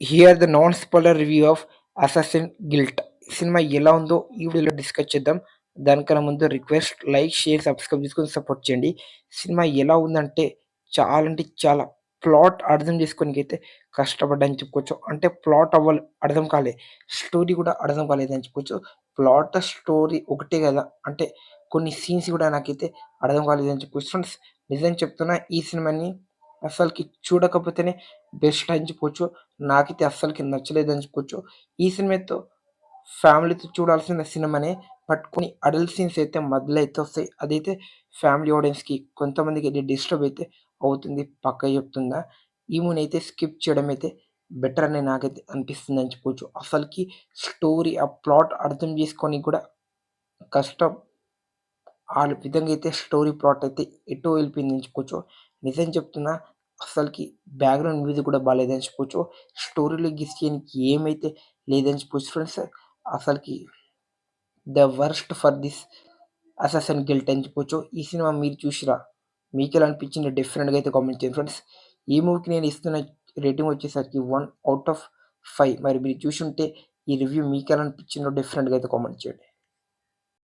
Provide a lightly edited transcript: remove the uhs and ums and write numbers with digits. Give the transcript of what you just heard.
Here the non spoiler review of assassin guilt. Cinema ఎలా ఉందో ఈ వీడియోలో డిస్కస్ చేద్దాం. దానికన్నా ముందు రిక్వెస్ట్ లైక్, షేర్, సబ్స్క్రైబ్ చేసుకొని సపోర్ట్ చేయండి. సినిమా ఎలా ఉందంటే చాలా అంటే చాలా ప్లాట్ అర్థం చేసుకోనికైతే కష్టపడ్డాని చెప్పుకోవచ్చు. అంటే ప్లాట్ అర్థం కాలే. స్టోరీ కూడా అర్థం కాలేదని చెప్పుకోవచ్చు. ప్లాట్, స్టోరీ ఒకటే కదా! అంటే కొన్ని సీన్స్ కూడా నాకైతే అర్థం కాలేదని చెప్పుకోవచ్చు. ఫ్రెండ్స్ నిజం చెప్తున్నా ఈ సినిమాని అసలకి చూడకపోతేనే బెస్ట్ అని చెప్పుకోవచ్చు. నాకైతే అస్సలకి నచ్చలేదని చెప్పుకోవచ్చు. ఈ సినిమాతో ఫ్యామిలీతో చూడాల్సిన సినిమానే. బట్ కొన్ని అడల్ట్ సీన్స్ అయితే మధ్యలో అయితే వస్తాయి. అదైతే ఫ్యామిలీ ఆడియన్స్‌కి కొంతమందికి అయితే డిస్టర్బ్ అయితే అవుతుంది. పక్కా చెప్తున్నా. ఈ మూవీని అయితే స్కిప్ చేయడం అయితే బెటర్ అని నాకైతే అనిపిస్తుందని చెప్పుకోవచ్చు. అసలకి స్టోరీ, ఆ ప్లాట్ అర్థం చేసుకోనికి కూడా కష్టం. ఆ విధంగా అయితే స్టోరీ ప్లాట్ అయితే ఎటో వెళ్ళిపోయిందని చెప్పుకోవచ్చు. నిజం చెప్తున్నా అసలకి బ్యాక్‌గ్రౌండ్ మ్యూజిక్ కూడా బాలేదని చెప్పొచ్చు. స్టోరీలో గిసియనికి ఏమైతే లేదని చెప్పొచ్చు ఫ్రెండ్స్. అసలకి the worst for this assassin guilt అని చెప్పొచ్చు. ఈ సినిమా మీరు చూసిర్రా? మీకెలా అనిపించిందో డెఫినిట్‌గా అయితే కామెంట్ చేయండి ఫ్రెండ్స్. ఈ మూవీకి నేను ఇస్తున్న రేటింగ్ వచ్చేసరికి 1/5. మరి మీరు చూసుంటే ఈ రివ్యూ మీకెలా అనిపించిందో డెఫినిట్‌గా అయితే కామెంట్ చేయండి.